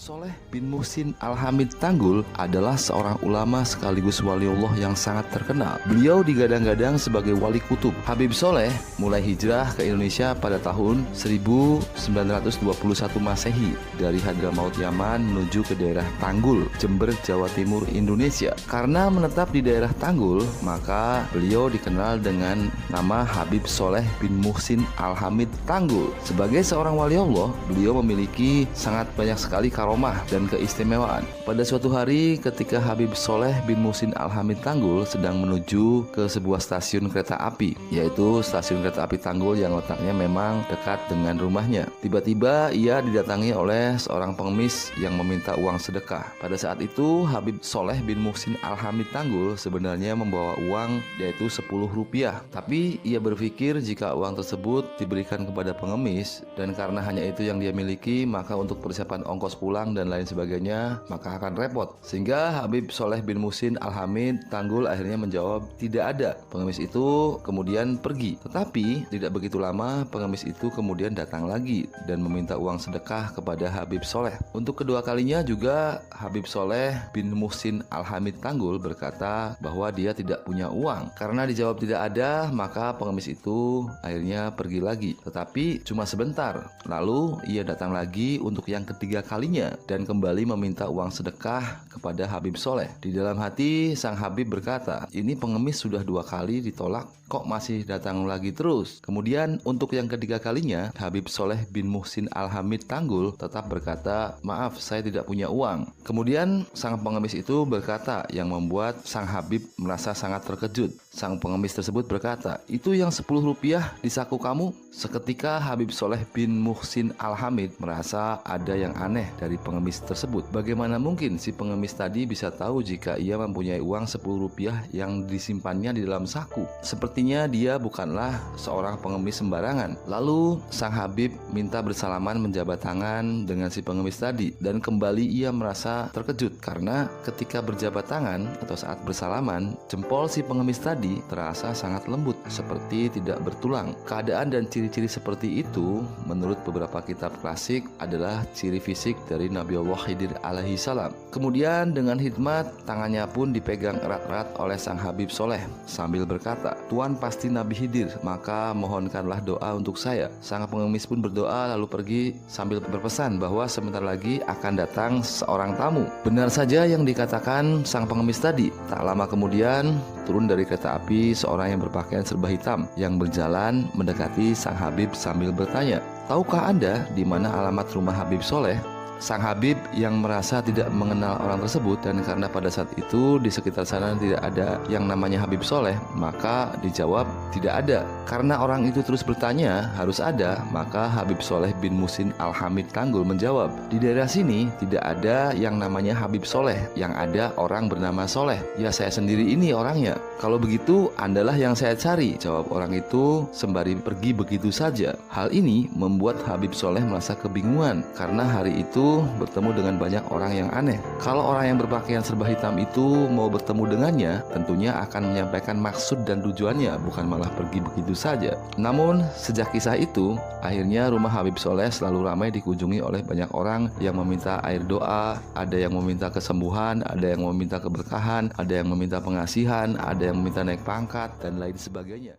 Sholeh bin Muhsin Al-Hamid Tanggul adalah seorang ulama sekaligus waliullah yang sangat terkenal. Beliau digadang-gadang sebagai wali kutub. Habib Sholeh mulai hijrah ke Indonesia pada tahun 1921 Masehi dari Hadramaut Yaman menuju ke daerah Tanggul, Jember, Jawa Timur, Indonesia. Karena menetap di daerah Tanggul, maka beliau dikenal dengan nama Habib Sholeh bin Muhsin Al-Hamid Tanggul. Sebagai seorang waliullah, beliau memiliki sangat banyak sekali karomah dan keistimewaan. Pada suatu hari ketika Habib Sholeh bin Muhsin Al-Hamid Tanggul sedang menuju ke sebuah stasiun kereta api, yaitu stasiun kereta api Tanggul yang letaknya memang dekat dengan rumahnya. Tiba-tiba ia didatangi oleh seorang pengemis yang meminta uang sedekah. Pada saat itu Habib Sholeh bin Muhsin Al-Hamid Tanggul sebenarnya membawa uang yaitu Rp10. Tapi ia berpikir jika uang tersebut diberikan kepada pengemis dan karena hanya itu yang dia miliki, maka untuk persiapan ongkos pulang dan lain sebagainya maka akan repot. Sehingga Habib Sholeh bin Muhsin Al-Hamid Tanggul akhirnya menjawab tidak ada. Pengemis itu kemudian pergi. Tetapi tidak begitu lama pengemis itu kemudian datang lagi dan meminta uang sedekah kepada Habib Sholeh. Untuk kedua kalinya juga Habib Sholeh bin Muhsin Al-Hamid Tanggul berkata bahwa dia tidak punya uang. Karena dijawab tidak ada, maka pengemis itu akhirnya pergi lagi. Tetapi cuma sebentar. Lalu ia datang lagi untuk yang ketiga kalinya dan kembali meminta uang sedekah kepada Habib Sholeh. Di dalam hati sang Habib berkata, ini pengemis sudah 2 kali ditolak, kok masih datang lagi terus? Kemudian untuk yang ketiga kalinya Habib Sholeh bin Muhsin Al-Hamid Tanggul tetap berkata, maaf saya tidak punya uang. Kemudian sang pengemis itu berkata yang membuat sang Habib merasa sangat terkejut. Sang pengemis tersebut berkata, itu yang Rp10 di saku kamu? Seketika Habib Sholeh bin Muhsin Al-Hamid merasa ada yang aneh dari pengemis tersebut. Bagaimana mungkin si pengemis tadi bisa tahu jika ia mempunyai uang Rp10 yang disimpannya di dalam saku? Sepertinya dia bukanlah seorang pengemis sembarangan. Lalu sang Habib minta bersalaman menjabat tangan dengan si pengemis tadi dan kembali ia merasa terkejut karena ketika berjabat tangan atau saat bersalaman, jempol si pengemis tadi terasa sangat lembut seperti tidak bertulang. Keadaan dan ciri-ciri seperti itu menurut beberapa kitab klasik adalah ciri fisik dari Nabi Allah Khidir alaihi salam. Kemudian dengan hikmat tangannya pun dipegang erat-erat oleh sang Habib Sholeh sambil berkata, Tuan pasti Nabi Khidir, maka mohonkanlah doa untuk saya. Sang pengemis pun berdoa lalu pergi sambil berpesan bahwa sebentar lagi akan datang seorang tamu. Benar saja yang dikatakan sang pengemis tadi. Tak lama kemudian turun dari kereta api seorang yang berpakaian serba hitam yang berjalan mendekati sang Habib sambil bertanya, tahukah Anda di mana alamat rumah Habib Sholeh? Sang Habib yang merasa tidak mengenal orang tersebut dan karena pada saat itu di sekitar sana tidak ada yang namanya Habib Sholeh, maka dijawab tidak ada. Karena orang itu terus bertanya harus ada, maka Habib Sholeh bin Muhsin Al-Hamid Tanggul menjawab, di daerah sini tidak ada yang namanya Habib Sholeh, yang ada orang bernama Sholeh. Ya saya sendiri ini orangnya. Kalau begitu Andalah yang saya cari, jawab orang itu sembari pergi begitu saja. Hal ini membuat Habib Sholeh merasa kebingungan karena hari itu bertemu dengan banyak orang yang aneh. Kalau orang yang berpakaian serba hitam itu mau bertemu dengannya, tentunya akan menyampaikan maksud dan tujuannya, bukan malah pergi begitu saja. Namun sejak kisah itu, akhirnya rumah Habib Sholeh selalu ramai dikunjungi oleh banyak orang yang meminta air doa, ada yang meminta kesembuhan, ada yang meminta keberkahan, ada yang meminta pengasihan, ada yang meminta naik pangkat dan lain sebagainya.